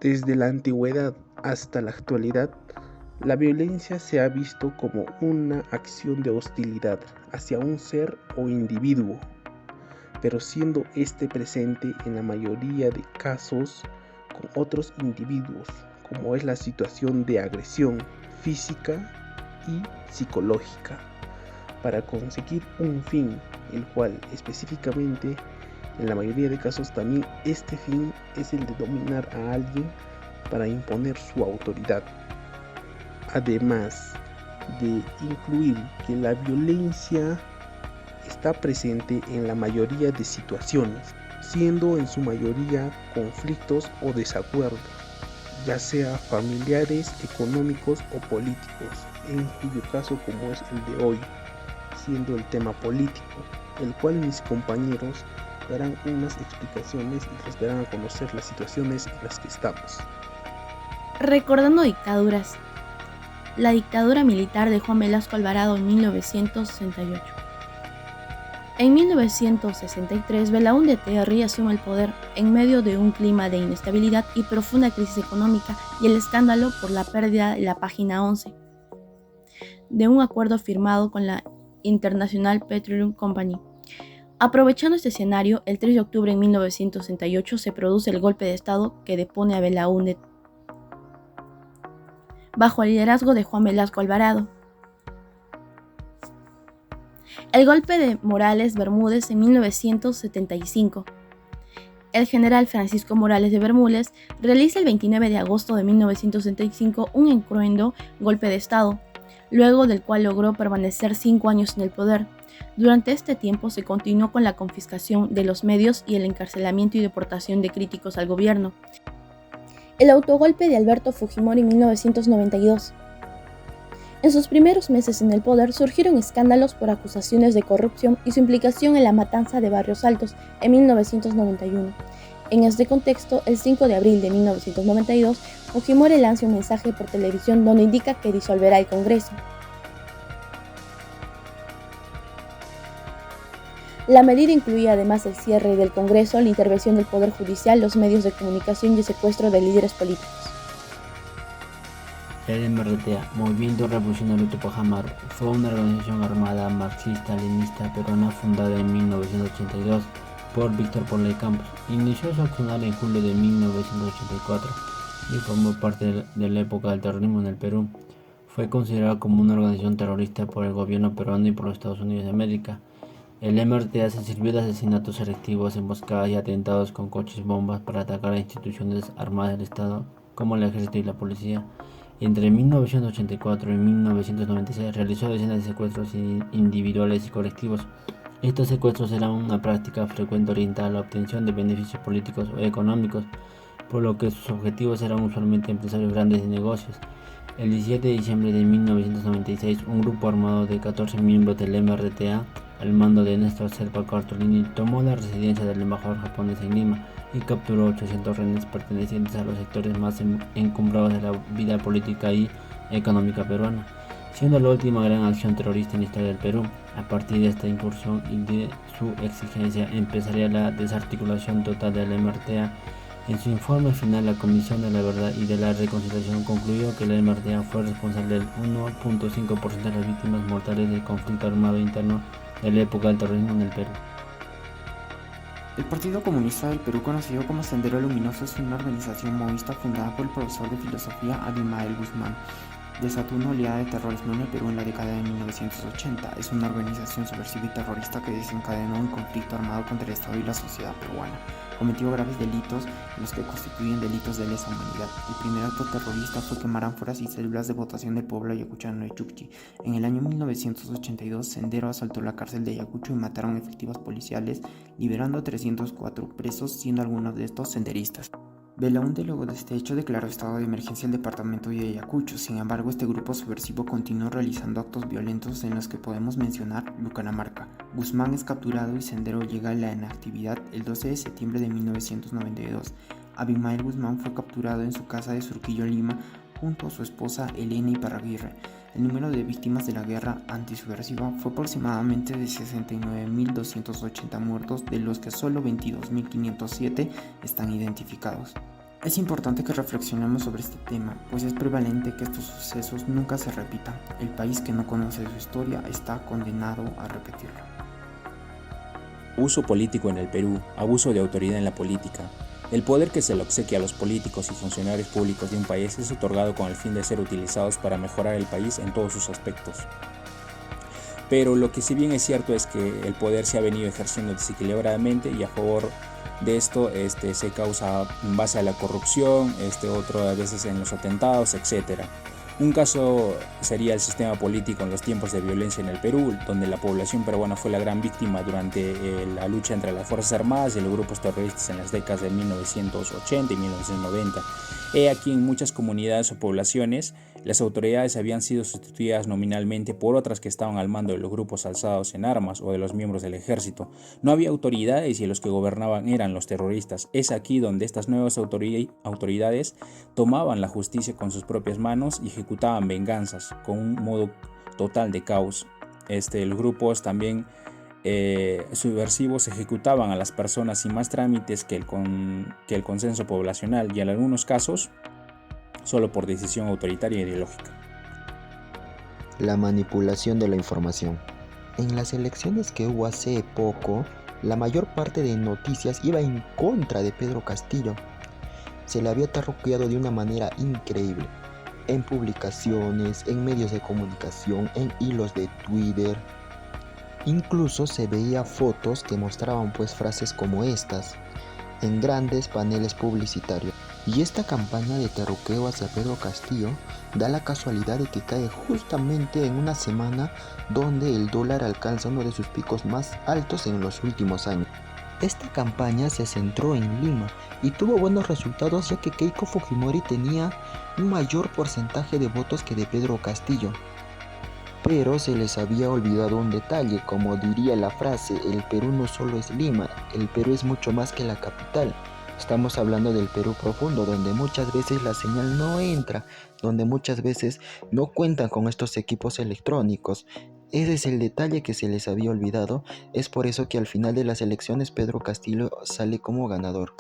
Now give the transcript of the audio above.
Desde la antigüedad hasta la actualidad, la violencia se ha visto como una acción de hostilidad hacia un ser o individuo, pero siendo este presente en la mayoría de casos con otros individuos, como es la situación de agresión física y psicológica, para conseguir un fin, el cual específicamente en la mayoría de casos también este fin es el de dominar a alguien para imponer su autoridad. Además de incluir que la violencia está presente en la mayoría de situaciones, siendo en su mayoría conflictos o desacuerdos, ya sea familiares, económicos o políticos, en cuyo caso como es el de hoy, siendo el tema político, el cual mis compañeros darán unas explicaciones y les darán a conocer las situaciones en las que estamos. Recordando dictaduras. La dictadura militar de Juan Velasco Alvarado en 1968. En 1963, Belaúnde Terry asume el poder en medio de un clima de inestabilidad y profunda crisis económica y el escándalo por la pérdida de la página 11 de un acuerdo firmado con la International Petroleum Company. Aprovechando este escenario, el 3 de octubre de 1968 se produce el golpe de Estado que depone a Belaúnde bajo el liderazgo de Juan Velasco Alvarado. El golpe de Morales Bermúdez en 1975. El general Francisco Morales de Bermúdez realiza el 29 de agosto de 1975 un encruento golpe de Estado, luego del cual logró permanecer 5 años en el poder. Durante este tiempo se continuó con la confiscación de los medios y el encarcelamiento y deportación de críticos al gobierno. El autogolpe de Alberto Fujimori en 1992. En sus primeros meses en el poder surgieron escándalos por acusaciones de corrupción y su implicación en la matanza de Barrios Altos en 1991. En este contexto, el 5 de abril de 1992, Fujimori lanza un mensaje por televisión donde indica que disolverá el Congreso. La medida incluía además el cierre del Congreso, la intervención del Poder Judicial, los medios de comunicación y el secuestro de líderes políticos. El MRTA, Movimiento Revolucionario Tupac Amaru, fue una organización armada marxista-leninista peruana fundada en 1982 por Víctor Porley Campos. Inició su accionar en julio de 1984 y formó parte de la época del terrorismo en el Perú. Fue considerada como una organización terrorista por el gobierno peruano y por los Estados Unidos de América. El MRTA se sirvió de asesinatos selectivos, emboscadas y atentados con coches bombas para atacar a instituciones armadas del Estado como el ejército y la policía. Entre 1984 y 1996 realizó decenas de secuestros individuales y colectivos. Estos secuestros eran una práctica frecuente orientada a la obtención de beneficios políticos o económicos, por lo que sus objetivos eran usualmente empresarios grandes de negocios. El 17 de diciembre de 1996, un grupo armado de 14 miembros del MRTA, al mando de Néstor Serpa Cartolini, tomó la residencia del embajador japonés en Lima y capturó 800 rehenes pertenecientes a los sectores más encumbrados de la vida política y económica peruana, siendo la última gran acción terrorista en la historia del Perú. A partir de esta incursión y de su exigencia, empezaría la desarticulación total del MRTA. En su informe final, la Comisión de la Verdad y de la Reconciliación concluyó que la MRTA fue responsable del 1.5% de las víctimas mortales del conflicto armado interno de la época del terrorismo en el Perú. El Partido Comunista del Perú, conocido como Sendero Luminoso, es una organización maoísta fundada por el profesor de filosofía Abimael Guzmán. Desató una oleada de terrorismo en el Perú en la década de 1980. Es una organización subversiva y terrorista que desencadenó un conflicto armado contra el Estado y la sociedad peruana. Cometió graves delitos, los que constituyen delitos de lesa humanidad. El primer acto terrorista fue quemar ánforas y células de votación del pueblo ayacuchano de Chukchi. En el año 1982, Sendero asaltó la cárcel de Ayacucho y mataron efectivos policiales, liberando a 304 presos, siendo algunos de estos senderistas. Belaúnde luego de este hecho declaró estado de emergencia el departamento de Ayacucho. Sin embargo, este grupo subversivo continuó realizando actos violentos en los que podemos mencionar Lucanamarca. Guzmán es capturado y Sendero llega a la inactividad el 12 de septiembre de 1992. Abimael Guzmán fue capturado en su casa de Surquillo, Lima, junto a su esposa Elena Iparraguirre. El número de víctimas de la guerra antisubversiva fue aproximadamente de 69.280 muertos, de los que solo 22.507 están identificados. Es importante que reflexionemos sobre este tema, pues es prevalente que estos sucesos nunca se repitan. El país que no conoce su historia está condenado a repetirlo. Uso político en el Perú, abuso de autoridad en la política. El poder que se le obsequia a los políticos y funcionarios públicos de un país es otorgado con el fin de ser utilizados para mejorar el país en todos sus aspectos. Pero lo que si bien es cierto es que el poder se ha venido ejerciendo desequilibradamente y a favor de esto se causa en base a la corrupción, otro a veces en los atentados, etc. Un caso sería el sistema político en los tiempos de violencia en el Perú, donde la población peruana fue la gran víctima durante la lucha entre las Fuerzas Armadas y los grupos terroristas en las décadas de 1980 y 1990. Aquí en muchas comunidades o poblaciones, las autoridades habían sido sustituidas nominalmente por otras que estaban al mando de los grupos alzados en armas o de los miembros del ejército. No había autoridades y los que gobernaban eran los terroristas. Es aquí donde estas nuevas autoridades tomaban la justicia con sus propias manos y ejecutaban venganzas con un modo total de caos. Los grupos también subversivos ejecutaban a las personas sin más trámites que el consenso poblacional y en algunos casos solo por decisión autoritaria e ideológica. La manipulación de la información. En las elecciones que hubo hace poco, la mayor parte de noticias iba en contra de Pedro Castillo. Se le había tarruqueado de una manera increíble, en publicaciones, en medios de comunicación, en hilos de Twitter. Incluso se veía fotos que mostraban frases como estas, en grandes paneles publicitarios. Y esta campaña de terruqueo hacia Pedro Castillo da la casualidad de que cae justamente en una semana donde el dólar alcanza uno de sus picos más altos en los últimos años. Esta campaña se centró en Lima y tuvo buenos resultados, ya que Keiko Fujimori tenía un mayor porcentaje de votos que de Pedro Castillo. Pero se les había olvidado un detalle, como diría la frase, el Perú no solo es Lima, el Perú es mucho más que la capital. Estamos hablando del Perú profundo, donde muchas veces la señal no entra, donde muchas veces no cuentan con estos equipos electrónicos. Ese es el detalle que se les había olvidado, es por eso que al final de las elecciones Pedro Castillo sale como ganador.